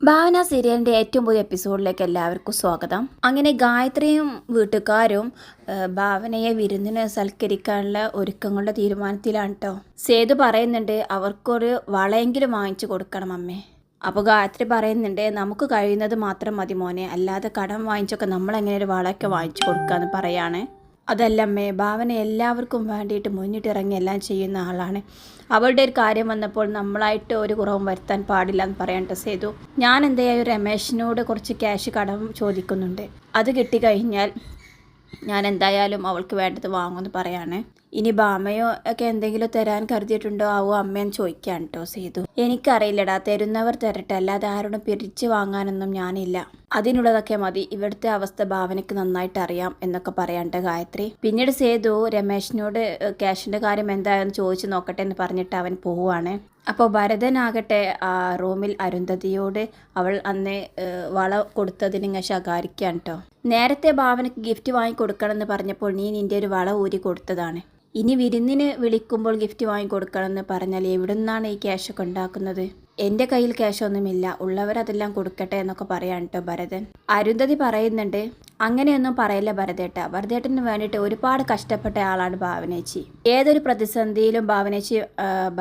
ഭാവന സീരിയലിൻ്റെ ഏറ്റവും പുതിയ എപ്പിസോഡിലേക്ക് എല്ലാവർക്കും സ്വാഗതം. അങ്ങനെ ഗായത്രിയും വീട്ടുകാരും ഭാവനയെ വിരുന്നിന് സൽക്കരിക്കാനുള്ള ഒരുക്കങ്ങളുടെ തീരുമാനത്തിലാണ് കേട്ടോ. സേതു പറയുന്നുണ്ട് അവർക്കൊരു വളയെങ്കിലും വാങ്ങിച്ചു കൊടുക്കണം അമ്മേ. അപ്പോൾ ഗായത്രി പറയുന്നുണ്ട് നമുക്ക് കഴിയുന്നത് മാത്രം മതി മോനെ, അല്ലാതെ കടം വാങ്ങിച്ചൊക്കെ നമ്മളെങ്ങനെ ഒരു വളയൊക്കെ വാങ്ങിച്ചു കൊടുക്കാമെന്ന് പറയാണ്. അതല്ലമ്മേ, ഭാവന എല്ലാവർക്കും വേണ്ടിയിട്ട് മുന്നിട്ടിറങ്ങി എല്ലാം ചെയ്യുന്ന ആളാണ്. അവളുടെ ഒരു കാര്യം വന്നപ്പോൾ നമ്മളായിട്ട് ഒരു കുറവും വരുത്താൻ പാടില്ല എന്ന് പറയണ്ട സേതു. ഞാൻ എന്തായാലും രമേശിനോട് കുറച്ച് ക്യാഷ് കടം ചോദിക്കുന്നുണ്ട്. അത് കിട്ടിക്കഴിഞ്ഞാൽ ഞാൻ എന്തായാലും അവൾക്ക് വേണ്ടത് വാങ്ങുമെന്ന് പറയാണ്. ഇനി ബാമയോ ഒക്കെ എന്തെങ്കിലും തരാൻ കരുതിയിട്ടുണ്ടോ ആവോ അമ്മയെന്ന് ചോദിക്കാൻ കേട്ടോ സേതു. എനിക്കറിയില്ലടാ, തരുന്നവർ തരട്ടെ, അല്ലാതെ ആരോടും പിരിച്ചു വാങ്ങാനൊന്നും ഞാനില്ല. അതിനുള്ളതൊക്കെ മതി. ഇവിടുത്തെ അവസ്ഥ ഭാവനയ്ക്ക് നന്നായിട്ട് അറിയാം എന്നൊക്കെ പറയാണ്ട് ഗായത്രി. പിന്നീട് സേതു രമേശിനോട് ക്യാഷിൻ്റെ കാര്യം എന്തായെന്ന് ചോദിച്ചു നോക്കട്ടെ എന്ന് പറഞ്ഞിട്ട് അവൻ പോവുകയാണ്. അപ്പോൾ ഭരതനാകട്ടെ ആ റൂമിൽ അരുന്ധതിയോട് അവൾ അന്ന് വള കൊടുത്തതിന് ശകാരിക്കാൻ കേട്ടോ. നേരത്തെ ഭാവനയ്ക്ക് ഗിഫ്റ്റ് വാങ്ങിക്കൊടുക്കണമെന്ന് പറഞ്ഞപ്പോൾ നീ നിൻ്റെ ഒരു വള ഊരി കൊടുത്തതാണ്. ഇനി വിരുന്നിന് വിളിക്കുമ്പോൾ ഗിഫ്റ്റ് വാങ്ങിക്കൊടുക്കണമെന്ന് പറഞ്ഞാൽ എവിടെ നിന്നാണ് ഈ ക്യാഷൊക്കെ ഉണ്ടാക്കുന്നത്? എൻ്റെ കയ്യിൽ ക്യാഷൊന്നുമില്ല, ഉള്ളവരതെല്ലാം കൊടുക്കട്ടെ എന്നൊക്കെ പറയാൻ കേട്ടോ ഭരതൻ. അരുന്ധതി പറയുന്നുണ്ട് അങ്ങനെയൊന്നും പറയില്ല ഭരതേട്ട, ഭരതേട്ടന് വേണ്ടിയിട്ട് ഒരുപാട് കഷ്ടപ്പെട്ട ആളാണ് ഭാവനേച്ചി. ഏതൊരു പ്രതിസന്ധിയിലും ഭാവനേച്ചി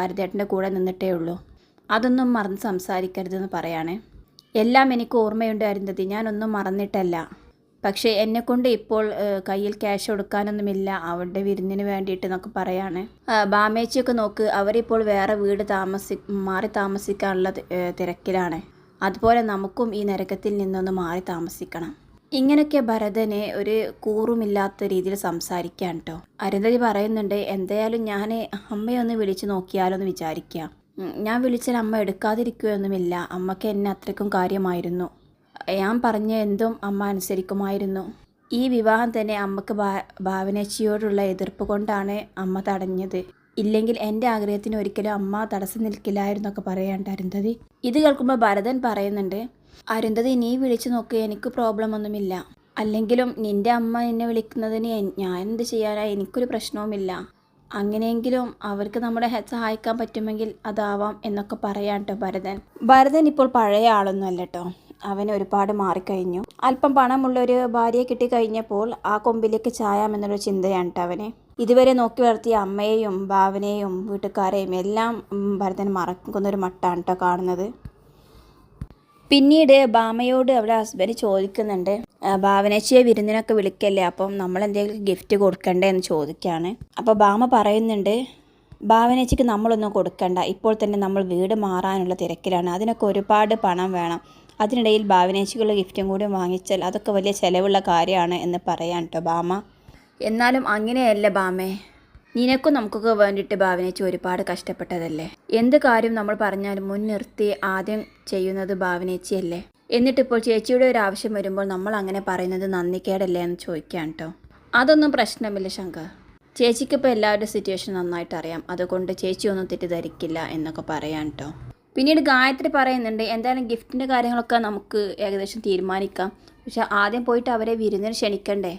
ഭരതേട്ടൻ്റെ കൂടെ നിന്നിട്ടേ ഉള്ളൂ. അതൊന്നും മറന്ന് സംസാരിക്കരുതെന്ന് പറയാണ്. എല്ലാം എനിക്ക് ഓർമ്മയുണ്ട് അരുന്ധതി, ഞാനൊന്നും മറന്നിട്ടല്ല. പക്ഷേ എന്നെക്കൊണ്ട് ഇപ്പോൾ കയ്യിൽ ക്യാഷ് കൊടുക്കാനൊന്നുമില്ല അവളുടെ വിരുന്നിന് വേണ്ടിയിട്ട് എന്നൊക്കെ പറയാണ്. ബാമേച്ചിയൊക്കെ നോക്ക്, അവരിപ്പോൾ വേറെ വീട് മാറി താമസിക്കാനുള്ള തിരക്കിലാണ്. അതുപോലെ നമുക്കും ഈ നരകത്തിൽ നിന്നൊന്ന് മാറി താമസിക്കണം. ഇങ്ങനെയൊക്കെ ഭരതനെ ഒരു കൂറുമില്ലാത്ത രീതിയിൽ സംസാരിക്കാൻ കേട്ടോ. അരുന്ധതി പറയുന്നുണ്ട് എന്തായാലും ഞാൻ അമ്മയൊന്ന് വിളിച്ച് നോക്കിയാലോ എന്ന് വിചാരിക്കുക. ഞാൻ വിളിച്ചാൽ അമ്മ എടുക്കാതിരിക്കുകയൊന്നുമില്ല. അമ്മയ്ക്ക് എന്നെ അത്രയ്ക്കും കാര്യമായിരുന്നു. ഞാൻ പറഞ്ഞ എന്തും അമ്മ അനുസരിക്കുമായിരുന്നു. ഈ വിവാഹം തന്നെ അമ്മക്ക് ഭാവനേച്ചിയോടുള്ള എതിർപ്പ് കൊണ്ടാണ് അമ്മ തടഞ്ഞത്. ഇല്ലെങ്കിൽ എൻ്റെ ആഗ്രഹത്തിന് ഒരിക്കലും അമ്മ തടസ്സം നിൽക്കില്ലായിരുന്നൊക്കെ പറയാണ്ട് അരുന്ധതി. ഇത് കേൾക്കുമ്പോൾ ഭരതൻ പറയുന്നുണ്ട് അരുന്ധതി നീ വിളിച്ചു നോക്ക്, എനിക്ക് പ്രോബ്ലം ഒന്നുമില്ല. അല്ലെങ്കിലും നിൻ്റെ അമ്മ എന്നെ വിളിക്കുന്നതിന് ഞാൻ എന്ത് ചെയ്യാനാ, എനിക്കൊരു പ്രശ്നവുമില്ല. അങ്ങനെയെങ്കിലും അവർക്ക് നമ്മളെ സഹായിക്കാൻ പറ്റുമെങ്കിൽ അതാവാം എന്നൊക്കെ പറയാം കേട്ടോ ഭരതൻ. ഭരതൻ ഇപ്പോൾ പഴയ ആളൊന്നും അല്ല കേട്ടോ, അവന് ഒരുപാട് മാറിക്കഴിഞ്ഞു. അല്പം പണമുള്ളൊരു ഭാര്യയെ കിട്ടിക്കഴിഞ്ഞപ്പോൾ ആ കൊമ്പിലേക്ക് ചായാമെന്നുള്ള ചിന്തയാണ് കേട്ടോ അവന്. ഇതുവരെ നോക്കി വളർത്തിയ അമ്മയെയും ഭാവനയെയും വീട്ടുകാരെയും എല്ലാം ഭരതൻ മറക്കുന്നൊരു മട്ടാണ് കേട്ടോ കാണുന്നത്. പിന്നീട് ഭാമയോട് അവളുടെ ഹസ്ബൻഡ് ചോദിക്കുന്നുണ്ട് ഭാവനേച്ചിയെ വിരുന്നിനൊക്കെ വിളിക്കല്ലേ, അപ്പം നമ്മൾ എന്തെങ്കിലും ഗിഫ്റ്റ് കൊടുക്കണ്ടേ എന്ന് ചോദിക്കുകയാണ്. അപ്പോൾ ഭാമ പറയുന്നുണ്ട് ഭാവനേച്ചിക്ക് നമ്മളൊന്നും കൊടുക്കണ്ട, ഇപ്പോൾ തന്നെ നമ്മൾ വീട് മാറാനുള്ള തിരക്കിലാണ്, അതിനൊക്കെ ഒരുപാട് പണം വേണം. അതിനിടയിൽ ഭാവനേച്ചിക്കുള്ള ഗിഫ്റ്റും കൂടി വാങ്ങിച്ചാൽ അതൊക്കെ വലിയ ചിലവുള്ള കാര്യമാണ് എന്ന് പറയാൻ കേട്ടോ ഭാമ. എന്നാലും അങ്ങനെയല്ല ഭാമേ, നിനക്കും നമുക്കൊക്കെ വേണ്ടിയിട്ട് ഭാവനേച്ചി ഒരുപാട് കഷ്ടപ്പെട്ടതല്ലേ. എന്ത് കാര്യം നമ്മൾ പറഞ്ഞാലും മുൻനിർത്തി ആദ്യം ചെയ്യുന്നത് ഭാവനേച്ചിയല്ലേ. എന്നിട്ടിപ്പോൾ ചേച്ചിയുടെ ഒരു ആവശ്യം വരുമ്പോൾ നമ്മൾ അങ്ങനെ പറയുന്നത് നന്ദിക്കേടല്ലേ എന്ന് ചോദിക്കാൻ കേട്ടോ. അതൊന്നും പ്രശ്നമില്ല ശങ്കർ, ചേച്ചിക്കിപ്പോൾ എല്ലാവരുടെ സിറ്റുവേഷൻ നന്നായിട്ട് അറിയാം, അതുകൊണ്ട് ചേച്ചി ഒന്നും തെറ്റിദ്ധരിക്കില്ല എന്നൊക്കെ പറയാൻ കേട്ടോ. പിന്നീട് ഗായത്രി പറയുന്നുണ്ട് എന്തായാലും ഗിഫ്റ്റിൻ്റെ കാര്യങ്ങളൊക്കെ നമുക്ക് ഏകദേശം തീരുമാനിക്കാം, പക്ഷെ ആദ്യം പോയിട്ട് അവരെ വിരുന്നിന് ക്ഷണിക്കണ്ടേ,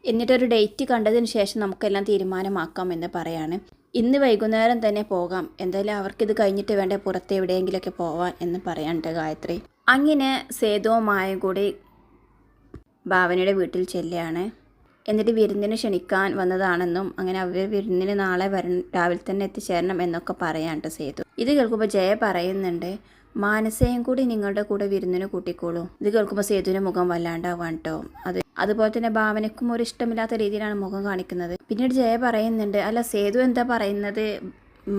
എന്നിട്ടൊരു ഡേറ്റ് കണ്ടതിന് ശേഷം നമുക്കെല്ലാം തീരുമാനമാക്കാം എന്ന് പറയാണ്. ഇന്ന് വൈകുന്നേരം തന്നെ പോകാം, എന്തായാലും അവർക്കിത് കഴിഞ്ഞിട്ട് വേണ്ടേ പുറത്ത് എവിടെയെങ്കിലുമൊക്കെ പോവാൻ എന്ന് പറയാനുണ്ട് ഗായത്രി. അങ്ങനെ സേതുവും മായയും കൂടി ഭാവനയുടെ വീട്ടിൽ ചെല്ലുകയാണ്. എന്നിട്ട് വിരുന്നിന് ക്ഷണിക്കാൻ വന്നതാണെന്നും അങ്ങനെ അവർ വിരുന്നിന് നാളെ രാവിലെ തന്നെ എത്തിച്ചേരണം എന്നൊക്കെ പറയാണ്ട് സേതു. ഇത് കേൾക്കുമ്പോൾ ജയ പറയുന്നുണ്ട് മാനസയും കൂടി നിങ്ങളുടെ കൂടെ വിരുന്നിന് കൂട്ടിക്കോളൂ. ഇത് കേൾക്കുമ്പോൾ സേതുവിൻ്റെ മുഖം വല്ലാണ്ടാവാൻ കേട്ടോ. അതുപോലെ തന്നെ ഭാവനയ്ക്കും ഒരു ഇഷ്ടമില്ലാത്ത രീതിയിലാണ് മുഖം കാണിക്കുന്നത്. പിന്നീട് ജയ പറയുന്നുണ്ട് അല്ല സേതു എന്താ പറയുന്നത്,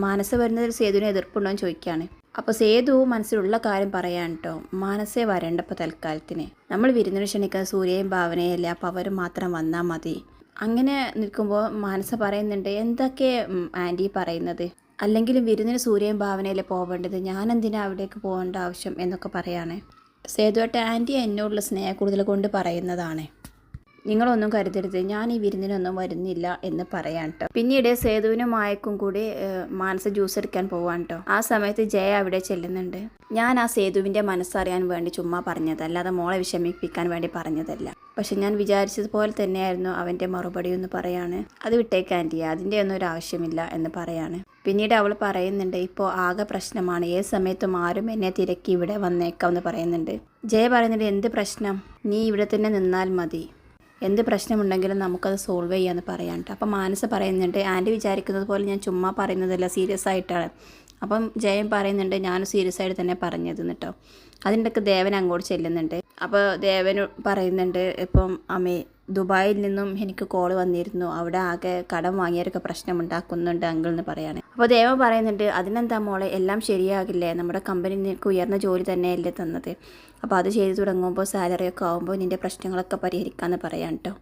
മാനസ വരുന്നതിൽ സേതുവിന് എതിർപ്പുണ്ടോ എന്ന് ചോദിക്കുകയാണ്. അപ്പോൾ സേതു മനസ്സിലുള്ള കാര്യം പറയാൻ കേട്ടോ, മാനസയെ വരണ്ടപ്പോൾ തൽക്കാലത്തിന് നമ്മൾ വിരുന്നിന് ക്ഷണിക്കാൻ സൂര്യയും ഭാവനയും അല്ലേ, അപ്പോൾ അവർ മാത്രം വന്നാൽ മതി. അങ്ങനെ നിൽക്കുമ്പോൾ മാനസ പറയുന്നുണ്ട് എന്തൊക്കെ ആൻറ്റി പറയുന്നത്, അല്ലെങ്കിലും വിരുന്നിന് സൂര്യയും ഭാവനയിലെ പോവേണ്ടത്, ഞാനെന്തിനാ അവിടേക്ക് പോകേണ്ട ആവശ്യം എന്നൊക്കെ പറയാണ്. സേതുവായിട്ട് ആൻറ്റി എന്നോടുള്ള സ്നേഹ കൂടുതൽ കൊണ്ട് പറയുന്നതാണ്. നിങ്ങളൊന്നും കരുതരുത്, ഞാൻ ഈ വിരുന്നിനൊന്നും വരുന്നില്ല എന്ന് പറയാൻ കേട്ടോ. പിന്നീട് സേതുവിനും മായക്കും കൂടി മാനസ ജ്യൂസ് എടുക്കാൻ പോവാൻ കേട്ടോ. ആ സമയത്ത് ജയ അവിടെ ചെല്ലുന്നുണ്ട്. ഞാൻ ആ സേതുവിൻ്റെ മനസ്സറിയാൻ വേണ്ടി ചുമ്മാ പറഞ്ഞത്, അല്ലാതെ മോളെ വിഷമിപ്പിക്കാൻ വേണ്ടി പറഞ്ഞതല്ല. പക്ഷെ ഞാൻ വിചാരിച്ചതുപോലെ തന്നെയായിരുന്നു അവൻ്റെ മറുപടി എന്ന് പറയാണ്. അത് വിട്ടേക്ക് ആൻറ്റി, അതിൻ്റെ ഒന്നും ഒരു ആവശ്യമില്ല എന്ന് പറയാണ്. പിന്നീട് അവൾ പറയുന്നുണ്ട്, ഇപ്പോൾ ആകെ പ്രശ്നമാണ്, ഏത് സമയത്തും ആരും എന്നെ തിരക്കി ഇവിടെ വന്നേക്കാം എന്ന് പറയുന്നുണ്ട്. ജയ പറയുന്നുണ്ട്, എന്ത് പ്രശ്നം, നീ ഇവിടെ തന്നെ നിന്നാൽ മതി, എന്ത് പ്രശ്നമുണ്ടെങ്കിലും നമുക്കത് സോൾവ് ചെയ്യാമെന്ന് പറയാൻ കേട്ടോ. അപ്പം മാനസ പറയുന്നുണ്ട്, ആൻറ്റി വിചാരിക്കുന്നത് പോലെ ഞാൻ ചുമ്മാ പറയുന്നതല്ല, സീരിയസ് ആയിട്ടാണ്. അപ്പം ജയൻ പറയുന്നുണ്ട്, ഞാൻ സീരിയസ് ആയിട്ട് തന്നെ പറഞ്ഞത് കേട്ടോ. അതിൻ്റെയൊക്കെ ദേവൻ അങ്ങോട്ട് ചെല്ലുന്നുണ്ട്. അപ്പോൾ ദേവൻ പറയുന്നുണ്ട്, ഇപ്പം അമ്മേ ദുബായിൽ നിന്നും എനിക്ക് കോൾ വന്നിരുന്നു, അവിടെ ആകെ കടം വാങ്ങിയവരൊക്കെ പ്രശ്നമുണ്ടാക്കുന്നുണ്ട് അങ്കിൾ എന്ന് പറയാണ്. അപ്പോൾ ദേവൻ പറയുന്നുണ്ട്, അതിനെന്താ മോളെ, എല്ലാം ശരിയാകില്ലേ, നമ്മുടെ കമ്പനി നിനക്ക് ഉയർന്ന ജോലി തന്നെയല്ലേ തന്നത്, അപ്പോൾ അത് ചെയ്തു തുടങ്ങുമ്പോൾ സാലറിയൊക്കെ ആകുമ്പോൾ നിൻ്റെ പ്രശ്നങ്ങളൊക്കെ പരിഹരിക്കാമെന്ന് പറയാൻ കേട്ടോ.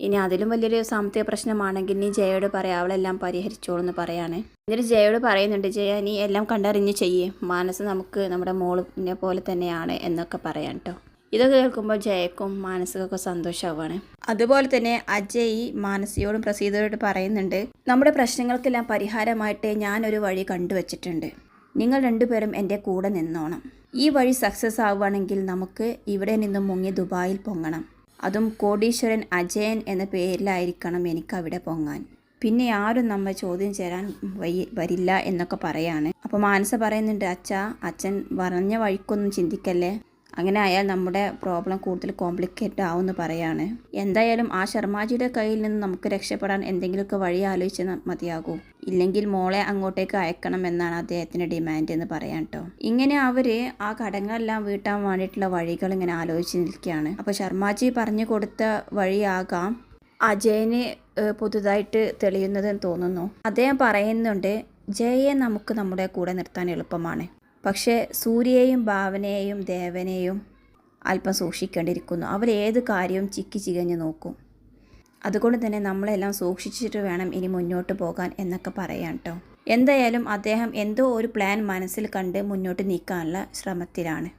ഇനി അതിലും വലിയൊരു സാമ്പത്തിക പ്രശ്നമാണെങ്കിൽ നീ ജയയോട് പറയാം, അവളെല്ലാം പരിഹരിച്ചോളൂ എന്ന് പറയാണ്. എന്നിട്ട് ജയയോട് പറയുന്നുണ്ട്, ജയ നീ എല്ലാം കണ്ടറിഞ്ഞ് ചെയ്യേ, മനസ്സ് നമുക്ക് നമ്മുടെ മോളിനെ പോലെ തന്നെയാണ് എന്നൊക്കെ പറയാൻ കേട്ടോ. ഇതൊക്കെ കേൾക്കുമ്പോൾ ജയക്കും മാനസികമൊക്കെ സന്തോഷമാവാണ്. അതുപോലെ തന്നെ അജയ് മാനസിയോടും പ്രസീതയോടും പറയുന്നുണ്ട്, നമ്മുടെ പ്രശ്നങ്ങൾക്കെല്ലാം പരിഹാരമായിട്ട് ഞാനൊരു വഴി കണ്ടുവച്ചിട്ടുണ്ട്, നിങ്ങൾ രണ്ടുപേരും എൻ്റെ കൂടെ നിന്നോണം. ഈ വഴി സക്സസ് ആവുകയാണെങ്കിൽ നമുക്ക് ഇവിടെ നിന്നും മുങ്ങി ദുബായിൽ പൊങ്ങണം, അതും കോടീശ്വരൻ അജയൻ എന്ന പേരിലായിരിക്കണം എനിക്കവിടെ പൊങ്ങാൻ, പിന്നെ ആരും നമ്മെ ചോദ്യം ചെയ്യാൻ വരില്ല എന്നൊക്കെ പറയാണ്. അപ്പോൾ മാനസ പറയുന്നുണ്ട്, അച്ഛൻ പറഞ്ഞ വഴിക്കൊന്നും ചിന്തിക്കല്ലേ, അങ്ങനെ ആയാൽ നമ്മുടെ പ്രോബ്ലം കൂടുതൽ കോംപ്ലിക്കേറ്റഡ് ആവുമെന്ന് പറയാണ്. എന്തായാലും ആ ശർമാജിയുടെ കയ്യിൽ നിന്ന് നമുക്ക് രക്ഷപ്പെടാൻ എന്തെങ്കിലുമൊക്കെ വഴി ആലോചിച്ച് മതിയാകൂ, ഇല്ലെങ്കിൽ മോളെ അങ്ങോട്ടേക്ക് അയക്കണം എന്നാണ് അദ്ദേഹത്തിൻ്റെ ഡിമാൻഡ് എന്ന് പറയാൻ കേട്ടോ. ഇങ്ങനെ അവർ ആ കടങ്ങളെല്ലാം വീട്ടാൻ വേണ്ടിയിട്ടുള്ള വഴികൾ ഇങ്ങനെ ആലോചിച്ച് നിൽക്കുകയാണ്. അപ്പോൾ ശർമാജി പറഞ്ഞു കൊടുത്ത വഴിയാകാം അജയന് പുതുതായിട്ട് തെളിയുന്നതെന്ന് തോന്നുന്നു. അദ്ദേഹം പറയുന്നുണ്ട്, ജയയെ നമുക്ക് നമ്മുടെ കൂടെ നിർത്താൻ എളുപ്പമാണ്, പക്ഷേ സൂര്യയെയും ഭാവനയെയും ദേവനെയും അല്പം സൂക്ഷിക്കേണ്ടിയിരിക്കുന്നു, അവർ ഏത് കാര്യവും ചിക്കി ചികഞ്ഞ് നോക്കും, അതുകൊണ്ട് തന്നെ നമ്മളെല്ലാം സൂക്ഷിച്ചിട്ട് വേണം ഇനി മുന്നോട്ട് പോകാൻ എന്നൊക്കെ പറയാം കേട്ടോ. എന്തായാലും അദ്ദേഹം എന്തോ ഒരു പ്ലാൻ മനസ്സിൽ കണ്ട് മുന്നോട്ട് നീക്കാനുള്ള ശ്രമത്തിലാണ്.